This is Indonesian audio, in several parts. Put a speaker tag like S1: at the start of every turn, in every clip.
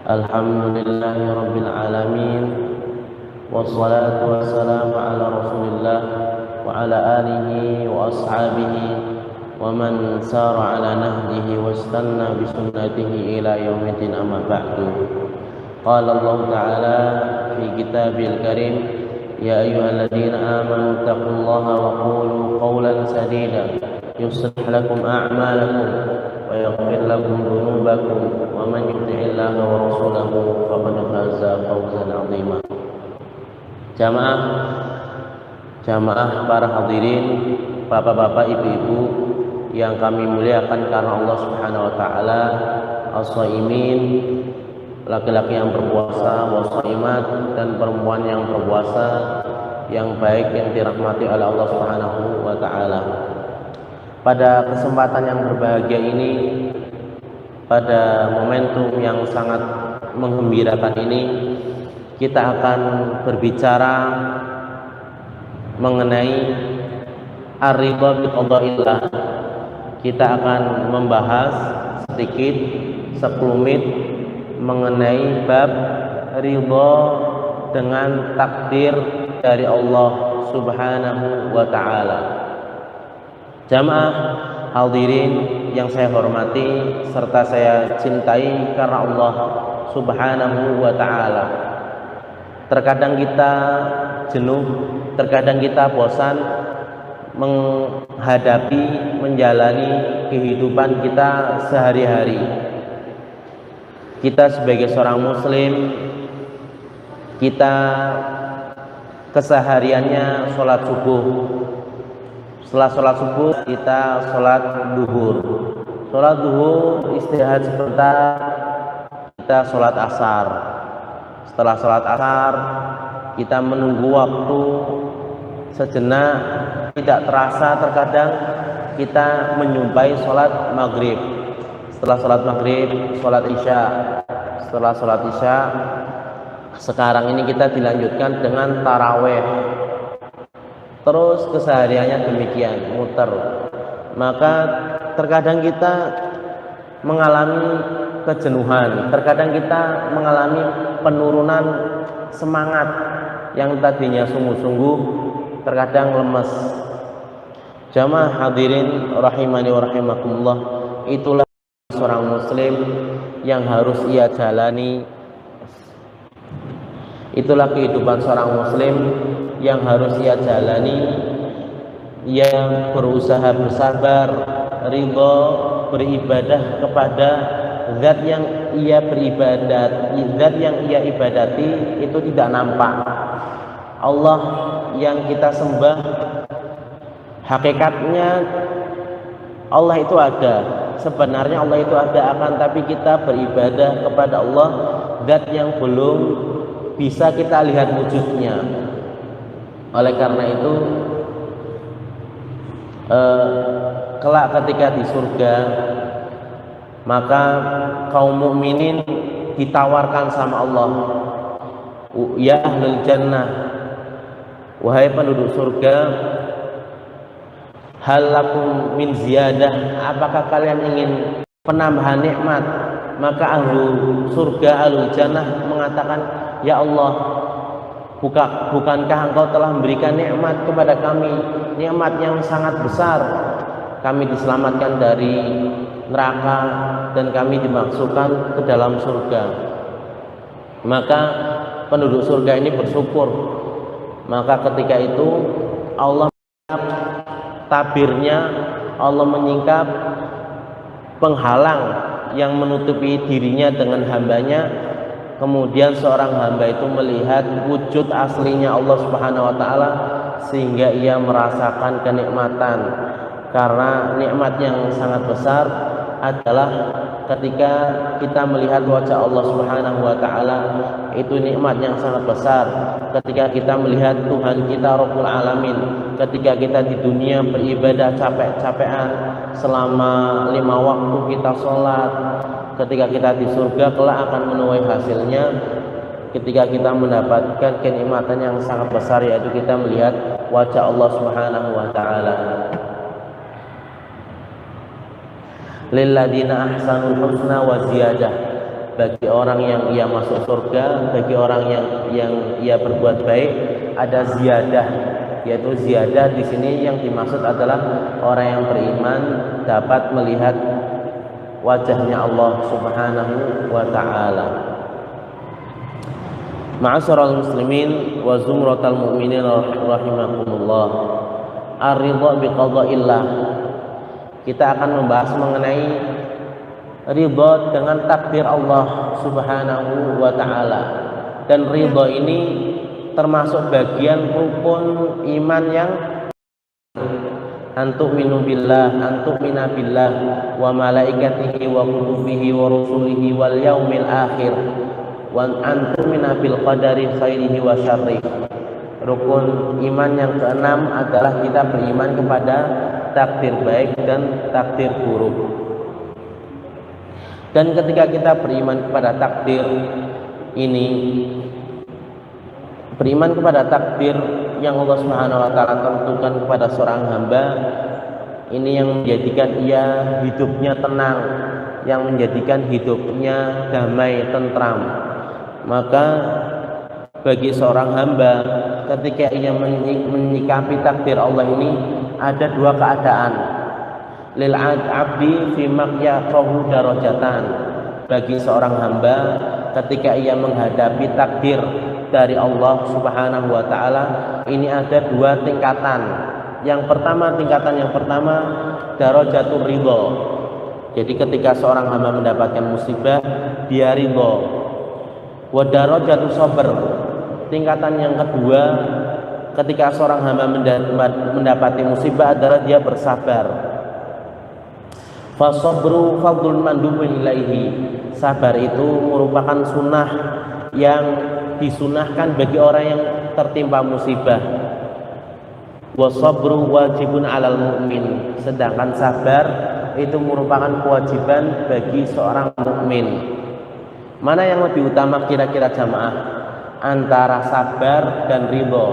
S1: Alhamdulillahi Rabbil Alamin. Wassalatu wassalamu ala Rasulillah wa ala alihi wa ashabihi wa man sara ala nahjihi wastanna bisunnatihi ila yaumiddin, amma ba'du. Qala Allah Ta'ala fi kitabil karim, ya ayyuhalladzina amanu taqullaha wa qulu qawlan sadida yuslih lakum a'malakum wa yaghfir lakum dhunubakum wa man yuti'illaha wa rasulahu faqad faza fawzan 'azima. Jamaah para hadirin, bapak-bapak, ibu-ibu yang kami muliakan karena Allah Subhanahu wa taala, as-shaimin, laki-laki yang berpuasa, was-shaimat, dan perempuan yang berpuasa yang baik yang dirahmati oleh Allah Subhanahu wa taala. Pada kesempatan yang berbahagia ini, pada momentum yang sangat menggembirakan ini, kita akan berbicara mengenai ar-ridha bi qadaillah. Kita akan membahas sedikit sekelumit mengenai bab ridha dengan takdir dari Allah Subhanahu wa taala. Jamaah hadirin yang saya hormati serta saya cintai karena Allah Subhanahu wa taala. Terkadang kita jenuh, terkadang kita bosan menghadapi, menjalani kehidupan kita sehari-hari. Kita sebagai seorang muslim, kita kesehariannya sholat subuh. Setelah sholat subuh kita sholat duhur. Sholat duhur istirahat sebentar, kita sholat asar. Setelah sholat asar kita menunggu waktu sejenak, tidak terasa terkadang kita menyumpai sholat maghrib. Setelah sholat maghrib, sholat isya. Setelah sholat isya, sekarang ini kita dilanjutkan dengan taraweh. Terus kesehariannya demikian, muter. Maka terkadang kita mengalami kejenuhan, terkadang kita mengalami penurunan semangat yang tadinya sungguh-sungguh terkadang lemes. Jamaah hadirin rahimani wa rahimakumullah, itulah seorang muslim yang harus ia jalani. Itulah kehidupan seorang muslim yang harus ia jalani, yang berusaha bersabar, ridha, beribadah kepada zat yang ia zat yang ia ibadati itu tidak nampak. Allah yang kita sembah, hakikatnya Allah itu ada, sebenarnya Allah itu ada, akan tapi kita beribadah kepada Allah, zat yang belum bisa kita lihat wujudnya. Oleh karena itu, kelak ketika di surga, maka kaum mukminin ditawarkan sama Allah, ya ahlul jannah, wahai penduduk surga, hal lakum min ziyadah, apakah kalian ingin penambahan nikmat? Maka ahlu surga, ahlul jannah mengatakan, ya Allah, bukankah engkau telah memberikan nikmat kepada kami, nikmat yang sangat besar? Kami diselamatkan dari neraka dan kami dimasukkan ke dalam surga. Maka penduduk surga ini bersyukur. Maka ketika itu Allah menyingkap tabirnya, Allah menyingkap penghalang yang menutupi dirinya dengan hambanya. Kemudian seorang hamba itu melihat wujud aslinya Allah Subhanahu wa taala sehingga ia merasakan kenikmatan. Karena nikmat yang sangat besar adalah ketika kita melihat wajah Allah Subhanahu wa taala, itu nikmat yang sangat besar. Ketika kita melihat Tuhan kita Rabbul Alamin, ketika kita di dunia beribadah capek-capekan selama 5 waktu kita sholat, ketika kita di surga kelak akan menuai hasilnya ketika kita mendapatkan kenikmatan yang sangat besar, yaitu kita melihat wajah Allah Subhanahu wa taala. Lilladzina ahsanul husna wa ziyadah. bagi orang yang ia masuk surga, bagi orang yang ia berbuat baik ada ziyadah, yaitu ziyadah di sini yang dimaksud adalah orang yang beriman dapat melihat wajahnya Allah Subhanahu wa taala. Ma'asyiral muslimin wa zumratal mu'minin rahimakumullah. Ar-ridha biqada'illah. Kita akan membahas mengenai ridha dengan takdir Allah Subhanahu wa taala. Dan ridha ini termasuk bagian rukun iman yang antu'minu billah, antu'mina billah wa malaikatihi wa kutubihi wa rusulihi wal yaumil akhir wa antu'mina bil qadari khairihi wa syarrih. Rukun iman yang keenam adalah kita beriman kepada takdir baik dan takdir buruk. Dan ketika kita beriman kepada takdir ini, beriman kepada takdir yang Allah Subhanahu wa taala tentukan kepada seorang hamba, ini yang menjadikan ia hidupnya tenang, yang menjadikan hidupnya damai, tentram. Maka bagi seorang hamba ketika ia menyikapi takdir Allah ini ada dua keadaan. Lil abdi fi maqyahu darajatan. Bagi seorang hamba ketika ia menghadapi takdir dari Allah Subhanahu wa taala ini ada dua tingkatan. Tingkatan yang pertama darajatul ridha. Jadi ketika seorang hamba mendapatkan musibah dia ridha. Wa darajatus sabr. Tingkatan yang kedua ketika seorang hamba mendapati musibah adalah dia bersabar. Fasabru fadlun mandubun ilaihi. Sabar itu merupakan sunnah yang disunahkan bagi orang yang tertimpa musibah. Wasabru wajibun alal mu'min. Sedangkan sabar itu merupakan kewajiban bagi seorang mukmin. Mana yang lebih utama kira-kira jamaah? Antara sabar dan ridho.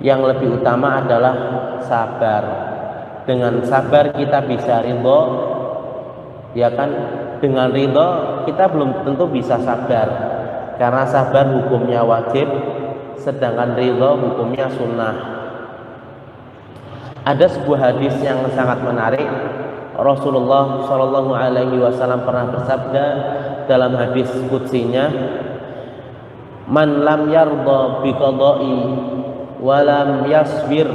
S1: Yang lebih utama adalah sabar. Dengan sabar kita bisa ridho, ya kan? Dengan ridho kita belum tentu bisa sabar, karena sabar hukumnya wajib, sedangkan ridho hukumnya sunnah. Ada sebuah hadis yang sangat menarik. Rasulullah Shallallahu Alaihi Wasallam pernah bersabda dalam hadis qudsinya, "Man lam yarda bi qada'i wa lam yasbir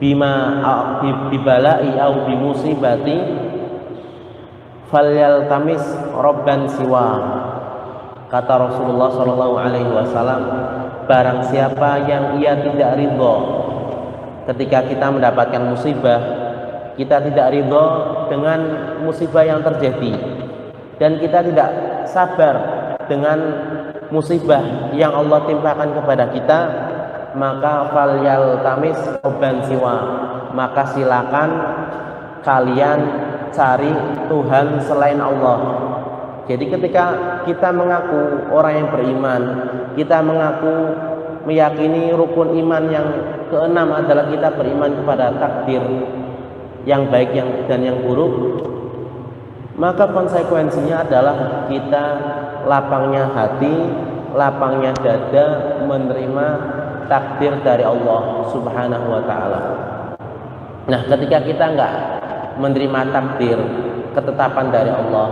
S1: bima bibalai au bimusibati falyaltamis robban siwa." Kata Rasulullah Shallallahu Alaihi Wasallam, barang siapa yang ia tidak ridho ketika kita mendapatkan musibah, kita tidak ridho dengan musibah yang terjadi, dan kita tidak sabar dengan musibah yang Allah timpakan kepada kita, maka falyaltamis robban siwa, maka silakan kalian cari Tuhan selain Allah. Jadi ketika kita mengaku orang yang beriman, kita mengaku meyakini rukun iman yang keenam adalah kita beriman kepada takdir yang baik dan yang buruk, maka konsekuensinya adalah kita lapangnya hati, lapangnya dada menerima takdir dari Allah Subhanahu wa taala. Nah, ketika kita enggak menerima takdir, ketetapan dari Allah,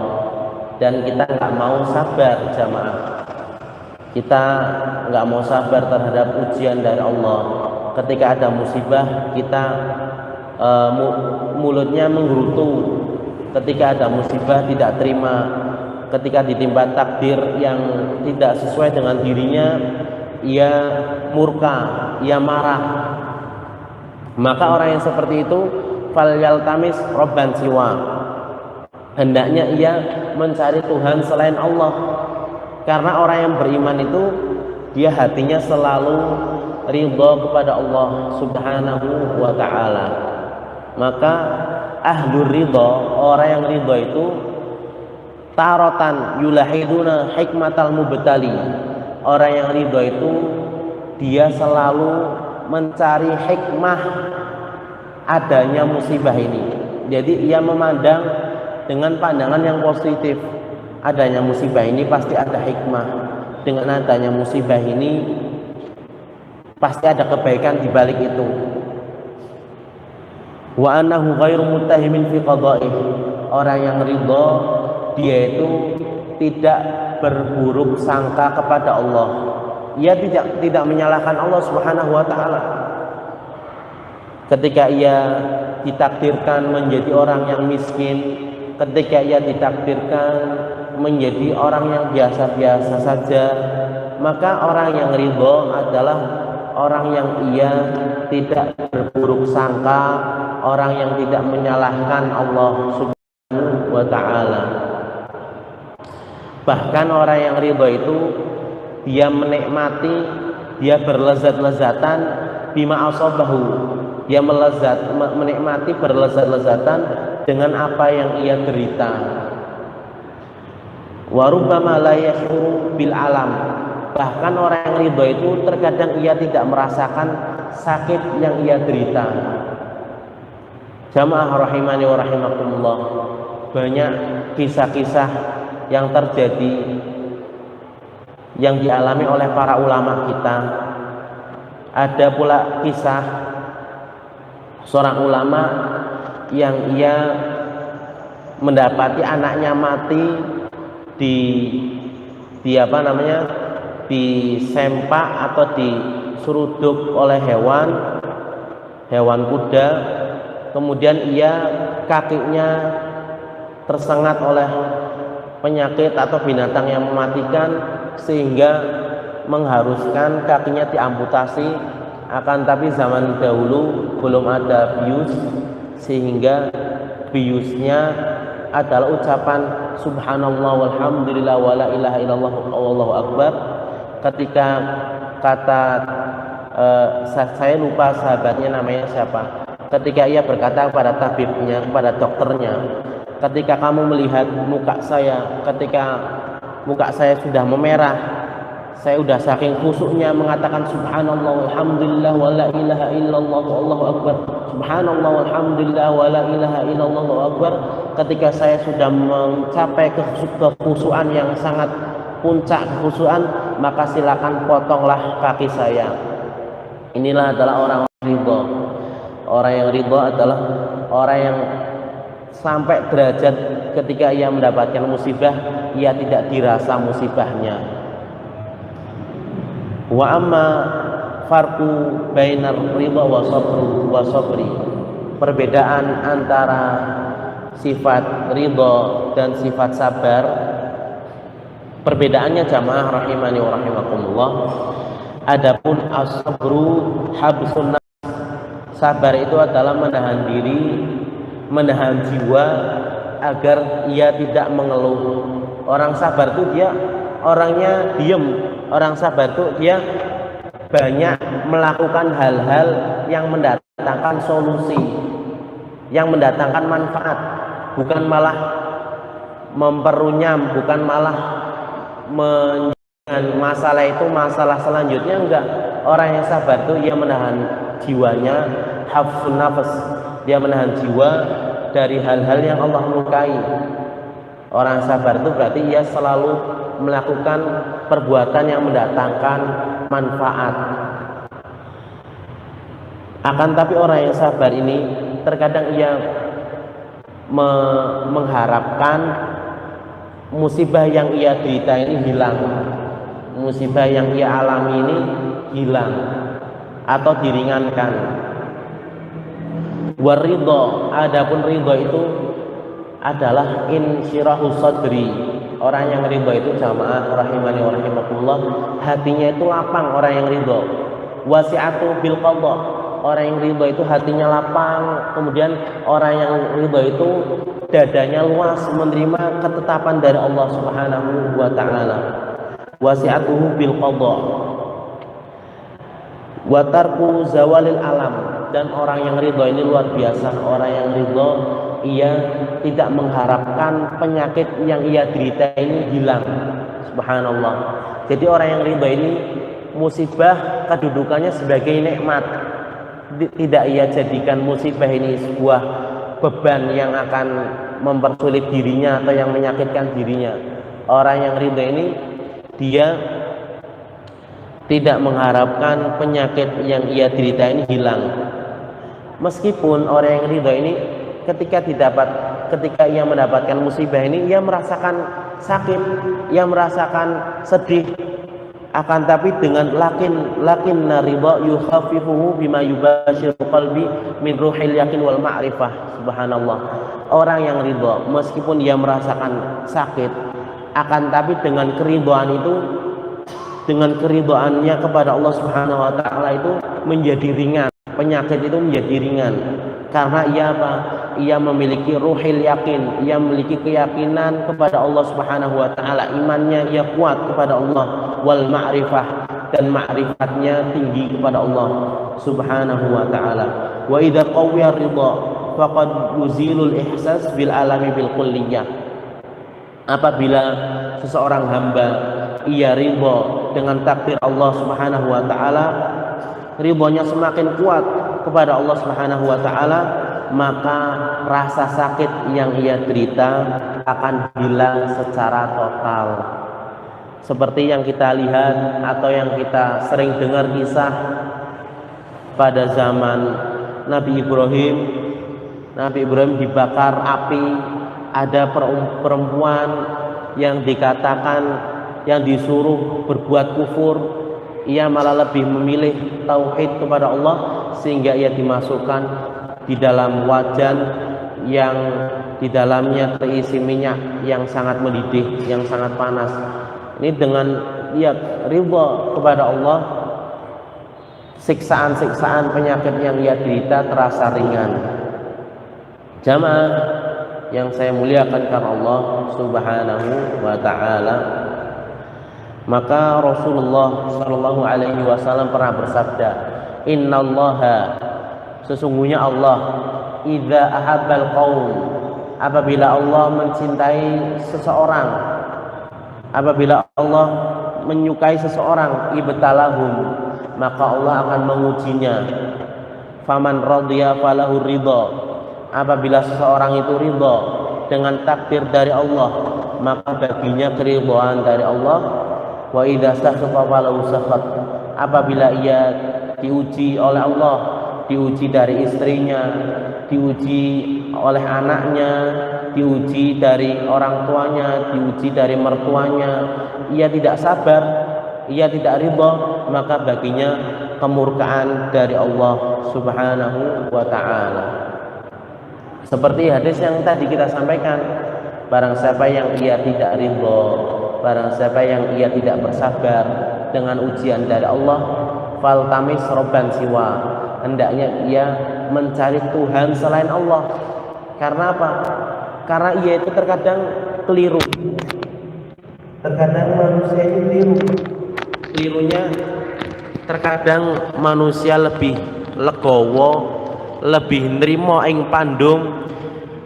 S1: dan kita enggak mau sabar jamaah, kita enggak mau sabar terhadap ujian dari Allah, ketika ada musibah kita mulutnya menggerutu, ketika ada musibah tidak terima, ketika ditimpa takdir yang tidak sesuai dengan dirinya ia murka, ia marah, maka orang yang seperti itu falyaltamis robban siwa, hendaknya ia mencari Tuhan selain Allah, karena orang yang beriman itu dia hatinya selalu ridha kepada Allah Subhanahu wa ta'ala. Maka ahlur ridha, orang yang ridha itu tarotan yulahiduna hikmatal mubtali. Orang yang ridha itu dia selalu mencari hikmah adanya musibah ini. Jadi ia memandang dengan pandangan yang positif. adanya musibah ini pasti ada hikmah. Dengan adanya musibah ini pasti ada kebaikan di balik itu. Wa annahu ghairu muttahimin fi qada'ih. Orang yang ridha dia itu tidak berburuk sangka kepada Allah. Ia tidak menyalahkan Allah Subhanahu wa taala. Ketika ia ditakdirkan menjadi orang yang miskin, ketika ia ditakdirkan menjadi orang yang biasa-biasa saja, maka orang yang ridha adalah orang yang ia tidak berburuk sangka, orang yang tidak menyalahkan Allah Subhanahu wa taala. Bahkan orang yang ridha itu dia menikmati, dia berlezat-lezatan bima asabahu. Dia menikmati berlezat-lezatan dengan apa yang ia derita. Wa rubbama la yashuru bil alam. Bahkan orang yang ridha itu terkadang ia tidak merasakan sakit yang ia derita. Jamaah rahimani wa rahimakumullah. Banyak kisah-kisah yang terjadi yang dialami oleh para ulama kita. Ada pula kisah seorang ulama yang ia mendapati anaknya mati disempak atau diseruduk oleh hewan kuda, kemudian ia kakinya tersengat oleh penyakit atau binatang yang mematikan sehingga mengharuskan kakinya diamputasi. Akan tapi zaman dahulu belum ada bius, sehingga biusnya adalah ucapan subhanallah walhamdulillah wala ilaha illallah wallahu akbar. Ketika kata saya lupa sahabatnya namanya siapa, ketika ia berkata kepada tabibnya, kepada dokternya, ketika kamu melihat muka saya, ketika muka saya sudah memerah, saya sudah saking khusyuknya mengatakan subhanallah walhamdulillah wala ilaha illallah wallahu akbar, subhanallah walhamdulillah wala ilaha illallah wallahu akbar. Ketika saya sudah mencapai kekhusyukan yang sangat puncak kekhusyukan, maka silakan potonglah kaki saya. Inilah adalah orang ridha. Orang yang ridha adalah orang yang sampai derajat ketika ia mendapatkan musibah, ia tidak dirasa musibahnya. Wa amma farqu bainar ridha wa sabri. Perbedaan antara sifat ridha dan sifat sabar, perbedaannya jamaah rahimani wa rahimakumullah. Adapun as-sabru habsun nafs, sabar itu adalah menahan diri, menahan jiwa agar ia tidak mengeluh. Orang sabar itu dia orangnya diem. Orang sabar itu dia banyak melakukan hal-hal yang mendatangkan solusi, yang mendatangkan manfaat, bukan malah memperunyam, bukan malah menjadikan masalah itu masalah selanjutnya. Enggak. Orang yang sabar itu ia menahan jiwanya, hafsun nafas, dia menahan jiwa dari hal-hal yang Allah murkai. Orang sabar itu berarti ia selalu melakukan perbuatan yang mendatangkan manfaat. Akan tapi orang yang sabar ini terkadang ia mengharapkan musibah yang ia derita ini hilang, musibah yang ia alami ini hilang atau diringankan. Waridho, adapun ridho itu adalah insyirahu sadri. Orang yang ridho itu jamaah rahimani wa rahimakumullah, hatinya itu lapang. Orang yang ridho wasi'atu bil qadha, orang yang ridho itu hatinya lapang. Kemudian orang yang ridho itu dadanya luas menerima ketetapan dari Allah Subhanahu wa taala. Wasi'atuhu bil qadha wa tarku zawalil alam. Dan orang yang ridho ini luar biasa. Orang yang ridho ia tidak mengharapkan penyakit yang ia derita ini hilang. Subhanallah. Jadi orang yang ridho ini musibah kedudukannya sebagai nikmat. Tidak ia jadikan musibah ini sebuah beban yang akan mempersulit dirinya atau yang menyakitkan dirinya. Orang yang ridho ini dia tidak mengharapkan penyakit yang ia derita ini hilang. Meskipun orang yang ridho ini ketika ia mendapatkan musibah ini, ia merasakan sakit, ia merasakan sedih, akan tapi dengan lakin ridha yukhafifuhu bima yubashiru qalbi min ruhil yakin wal ma'rifah. Subhanallah. Orang yang ridha meskipun ia merasakan sakit, akan tapi dengan keridhaan itu, dengan keridhaannya kepada Allah Subhanahu wa taala itu menjadi ringan. Penyakit itu menjadi ringan karena ia apa? Ia memiliki ruhil yakin, ia memiliki keyakinan kepada Allah Subhanahu wa taala, imannya ia kuat kepada Allah, wal ma'rifah, dan ma'rifatnya tinggi kepada Allah Subhanahu wa taala. Wa idza qawiya ridha faqad yuzilul ihsas bil alami bil kulliyah. Apabila seseorang hamba ia ridha dengan takdir Allah Subhanahu wa taala, ridhonya semakin kuat kepada Allah Subhanahu wa taala, maka rasa sakit yang ia derita akan hilang secara total. Seperti yang kita lihat atau yang kita sering dengar kisah pada zaman Nabi Ibrahim. Nabi Ibrahim dibakar api, ada perempuan yang dikatakan, yang disuruh berbuat kufur, ia malah lebih memilih tauhid kepada Allah sehingga ia dimasukkan di dalam wajan yang di dalamnya terisi minyak yang sangat mendidih, yang sangat panas. Ini dengan dia ridha kepada Allah, siksaan-siksaan penyakit yang ia derita terasa ringan. Jamaah yang saya muliakan karena Allah Subhanahu wa taala, maka Rasulullah sallallahu alaihi wasallam pernah bersabda, "Innallaha, sesungguhnya Allah, idza ahabbal qaum, apabila Allah mencintai seseorang, apabila Allah menyukai seseorang, ibtalahum, maka Allah akan mengujinya. Faman radiya falahu ridha, apabila seseorang itu ridha dengan takdir dari Allah, maka baginya keridhaan dari Allah. Wa idza sakhata falahu sakhat, apabila ia diuji oleh Allah, diuji dari istrinya, diuji oleh anaknya, diuji dari orang tuanya, diuji dari mertuanya, ia tidak sabar, ia tidak ridha, maka baginya kemurkaan dari Allah Subhanahu wa taala. Seperti hadis yang tadi kita sampaikan, barang siapa yang ia tidak ridha, barang siapa yang ia tidak bersabar dengan ujian dari Allah, faltamis robban siwa, hendaknya ia mencari Tuhan selain Allah. Karena apa? Karena ia itu terkadang keliru. Terkadang manusia itu keliru. Kelirunya terkadang manusia lebih legowo, lebih nrimo ing pandung,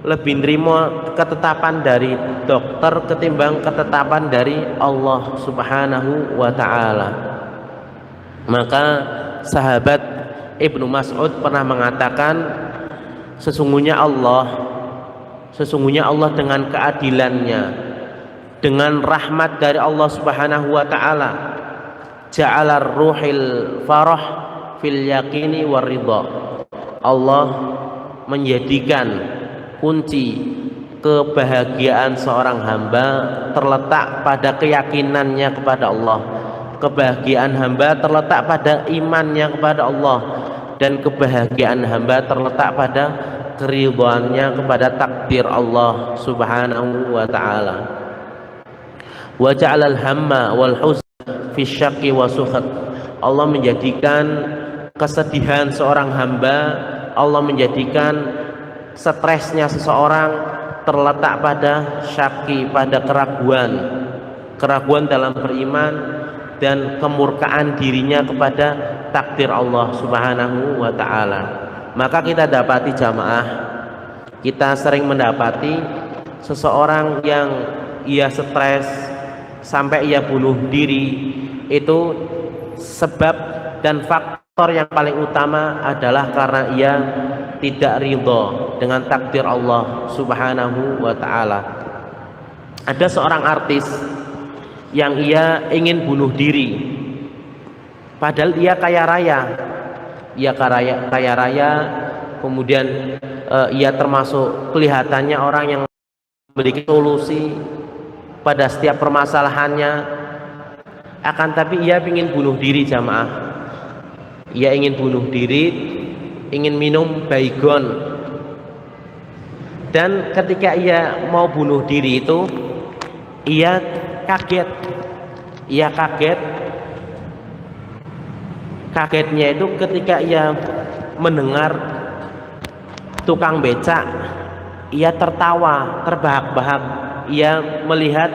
S1: lebih nrimo ketetapan dari dokter ketimbang ketetapan dari Allah Subhanahu wa taala. Maka sahabat Ibnu Mas'ud pernah mengatakan, sesungguhnya Allah dengan keadilannya, dengan rahmat dari Allah Subhanahu wa taala, ja'alar ruhil farah fil yaqini war ridha. Allah menjadikan kunci kebahagiaan seorang hamba terletak pada keyakinannya kepada Allah. Kebahagiaan hamba terletak pada imannya kepada Allah, dan kebahagiaan hamba terletak pada keridhaannya kepada takdir Allah Subhanahu wa taala. Wa ja'alal hamma wal huzn fi syaqqi wa sukhat. Allah menjadikan kesedihan seorang hamba, Allah menjadikan stresnya seseorang terletak pada syaki, pada keraguan dalam beriman, dan kemurkaan dirinya kepada takdir Allah Subhanahu wa taala. Maka kita dapati jamaah, kita sering mendapati seseorang yang ia stres sampai ia bunuh diri, itu sebab dan faktor yang paling utama adalah karena ia tidak ridha dengan takdir Allah Subhanahu wa taala. Ada seorang artis yang ia ingin bunuh diri, padahal ia kaya raya. Kaya raya, kemudian ia termasuk kelihatannya orang yang memiliki solusi pada setiap permasalahannya. Akan tapi ia ingin bunuh diri jamaah. Ia ingin bunuh diri, ingin minum baygon. Dan ketika ia mau bunuh diri itu, ia kaget. Kagetnya itu ketika ia mendengar tukang becak, ia tertawa terbahak-bahak. Ia melihat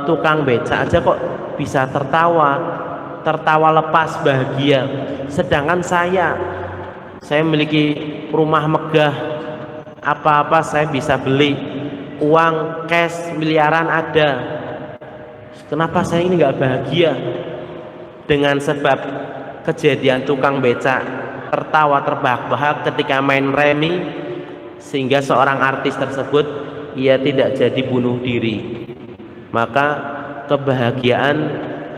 S1: tukang becak aja kok bisa tertawa lepas bahagia, sedangkan saya memiliki rumah megah, apa-apa saya bisa beli, uang cash miliaran ada. Kenapa saya ini nggak bahagia? Dengan sebab kejadian tukang becak tertawa terbahak-bahak ketika main remi, sehingga seorang artis tersebut ia tidak jadi bunuh diri. Maka kebahagiaan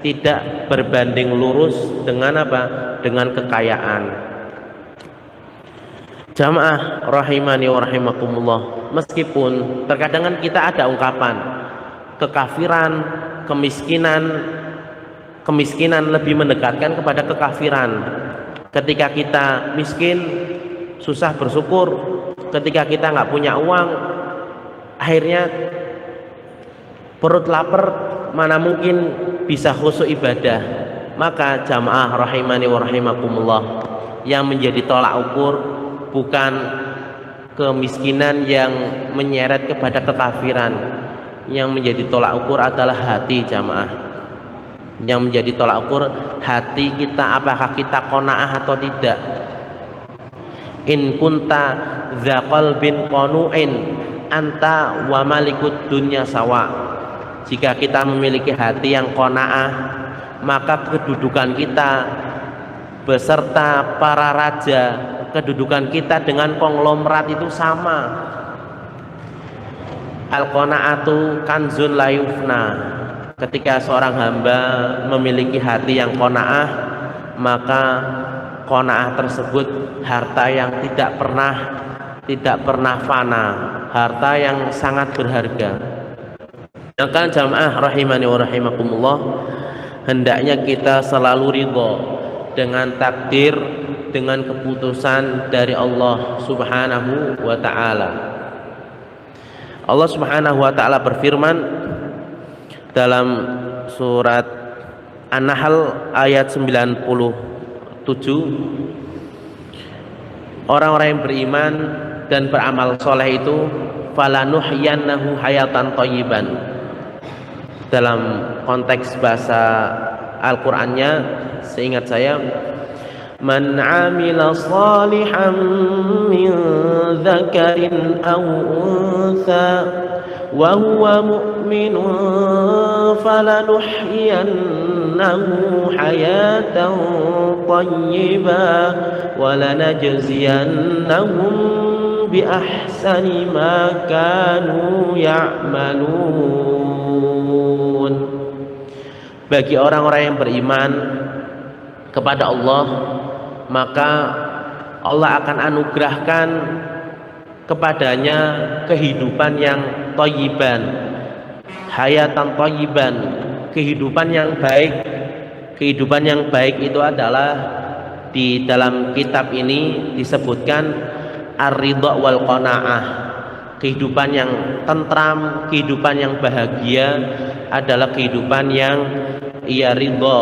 S1: tidak berbanding lurus dengan apa? Dengan kekayaan. Jamaah rahimani wa rahimakumullah, meskipun terkadang kita ada ungkapan kekafiran, kemiskinan lebih mendekatkan kepada kekafiran. Ketika kita miskin, susah bersyukur. Ketika kita nggak punya uang, akhirnya perut lapar, mana mungkin bisa khusyuk ibadah. Maka jamaah rahimani wa rahimakumullah, yang menjadi tolak ukur bukan kemiskinan yang menyeret kepada kekafiran. Yang menjadi tolak ukur adalah hati jamaah. Yang menjadi tolak ukur hati kita, apakah kita qanaah atau tidak. In kunta dza qalbin qanu'in anta wa malikud dunya sawa. Jika kita memiliki hati yang qanaah, maka kedudukan kita beserta para raja, kedudukan kita dengan konglomerat itu sama. Al-qanaatu kanzun la yufna. Ketika seorang hamba memiliki hati yang qanaah, maka qanaah tersebut harta yang tidak pernah fana, harta yang sangat berharga. Maka jamaah rahimani wa rahimakumullah, hendaknya kita selalu ridho dengan takdir, dengan keputusan dari Allah Subhanahu wa taala. Allah Subhanahu wa taala berfirman dalam surat An-Nahl ayat 97, orang-orang yang beriman dan beramal soleh itu falanuhyiyannahu hayatan thayyiban. Dalam konteks bahasa Al-Qur'annya, seingat saya, man 'amila shalihan min dzakarin aw untha wa huwa mu'minun falanuhyiyannahu hayatan thayyibah wa lanajziyannahum bi ahsani ma kanu ya'malun. Bagi orang-orang yang beriman kepada Allah, maka Allah akan anugerahkan kepadanya kehidupan yang thayyiban, hayatan thayyiban, kehidupan yang baik. Kehidupan yang baik itu adalah di dalam kitab ini disebutkan ar-ridha wal qanaah. Kehidupan yang tentram, kehidupan yang bahagia adalah kehidupan yang ia ridha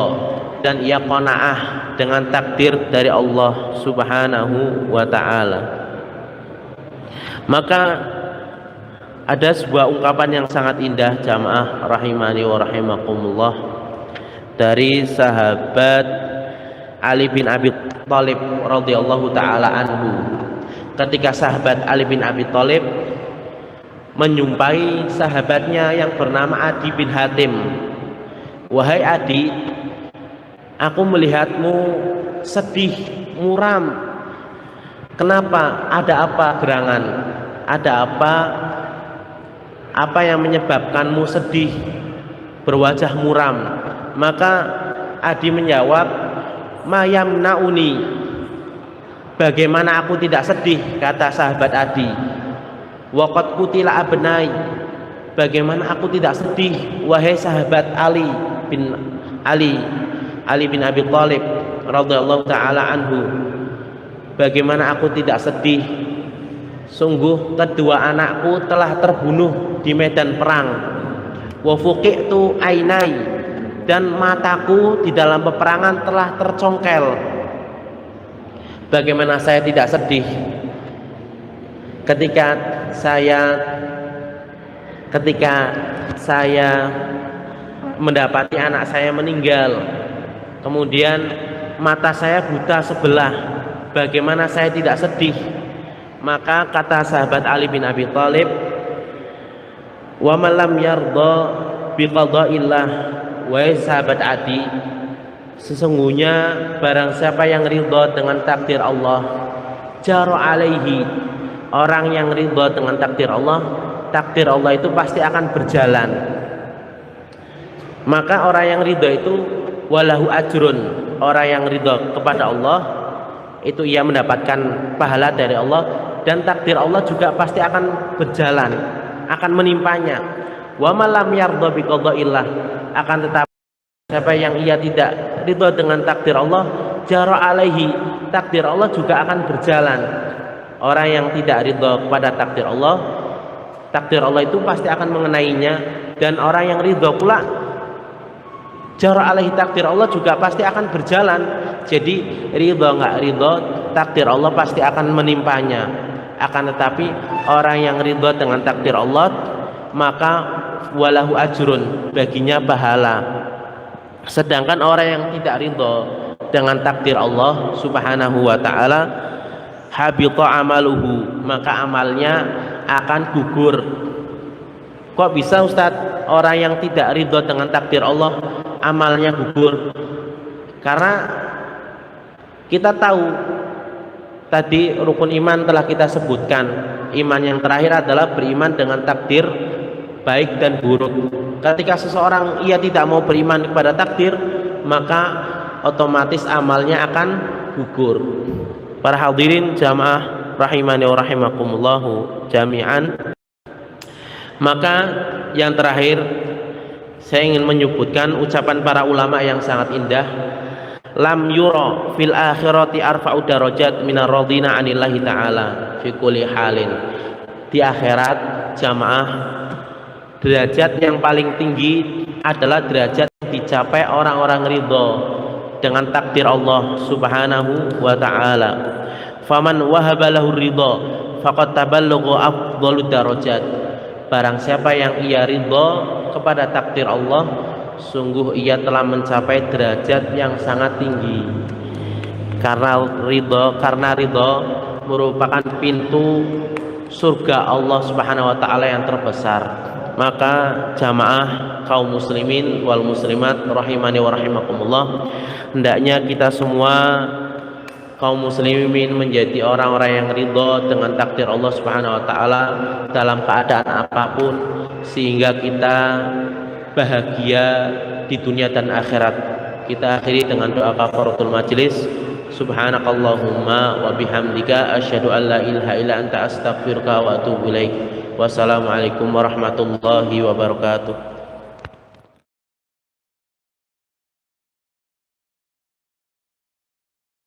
S1: dan ia qanaah dengan takdir dari Allah Subhanahu wa taala. Maka ada sebuah ungkapan yang sangat indah jamaah rahimani wa rahimakumullah dari sahabat Ali bin Abi Thalib radhiyallahu taala anhu. Ketika sahabat Ali bin Abi Thalib menyumpahi sahabatnya yang bernama Adi bin Hatim, wahai Adi, aku melihatmu sedih, muram. Kenapa? Ada apa gerangan? Ada apa apa yang menyebabkanmu sedih, berwajah muram? Maka Adi menjawab, ma yamnauni, bagaimana aku tidak sedih, kata sahabat Adi. Waqad qutila abnai, bagaimana aku tidak sedih, wahai sahabat Ali bin Abi Thalib radhiyallahu taala anhu, bagaimana aku tidak sedih, sungguh kedua anakku telah terbunuh di medan perang. Wa fuqitu ainai, dan mataku di dalam peperangan telah tercongkel. Bagaimana saya tidak sedih ketika saya mendapati anak saya meninggal, kemudian mata saya buta sebelah. Bagaimana saya tidak sedih? Maka kata sahabat Ali bin Abi Thalib, wa man lam yarda biqada'illah, wahai sahabat Adi, sesungguhnya barang siapa yang ridha dengan takdir Allah, jara alaihi, orang yang ridha dengan takdir Allah itu pasti akan berjalan. Maka orang yang ridha itu walahu ajrun, orang yang ridha kepada Allah itu ia mendapatkan pahala dari Allah, dan takdir Allah juga pasti akan berjalan, akan menimpanya. Wa malam yarda biqada'illah, akan tetapi siapa yang ia tidak ridha dengan takdir Allah, jara alaihi, takdir Allah juga akan berjalan. Orang yang tidak ridha kepada takdir Allah itu pasti akan mengenainya, dan orang yang ridha pula jara alaihi, takdir Allah juga pasti akan berjalan. Jadi ridha enggak ridha, takdir Allah pasti akan menimpanya. Akan tetapi orang yang ridha dengan takdir Allah, maka walahu ajrun, baginya pahala. Sedangkan orang yang tidak ridha dengan takdir Allah subhanahu wa ta'ala, habita amaluhu, maka amalnya akan gugur. Kok bisa Ustadz orang yang tidak ridha dengan takdir Allah amalnya gugur? Karena kita tahu tadi rukun iman telah kita sebutkan. Iman yang terakhir adalah beriman dengan takdir baik dan buruk. Ketika seseorang ia tidak mau beriman kepada takdir, maka otomatis amalnya akan gugur. Para hadirin jamaah rahimani wa rahimakumullahu jami'an. Maka yang terakhir saya ingin menyebutkan ucapan para ulama yang sangat indah. Lam yura fil akhirati arfa'u darajat minar radina anillahi ta'ala fi kulli halin. Di akhirat jamaah, derajat yang paling tinggi adalah derajat yang dicapai orang-orang ridha dengan takdir Allah subhanahu wa ta'ala. Faman wahaba lahu ridha faqad taballagha afdhalud darajat. Barang siapa yang ia ridha kepada takdir Allah, sungguh ia telah mencapai derajat yang sangat tinggi. Karena ridha merupakan pintu surga Allah subhanahu wa ta'ala yang terbesar. Maka jamaah kaum muslimin wal muslimat rahimani wa rahimakumullah, hendaknya kita semua kaum muslimin menjadi orang-orang yang ridha dengan takdir Allah subhanahu wa ta'ala dalam keadaan apapun, sehingga kita bahagia di dunia dan akhirat. Kita akhiri dengan doa kafaratul majlis. Subhanakallahumma wa bihamdika asyhadu an la ilaha illa anta astaghfiruka wa atubu ilaik. Wassalamualaikum warahmatullahi wabarakatuh.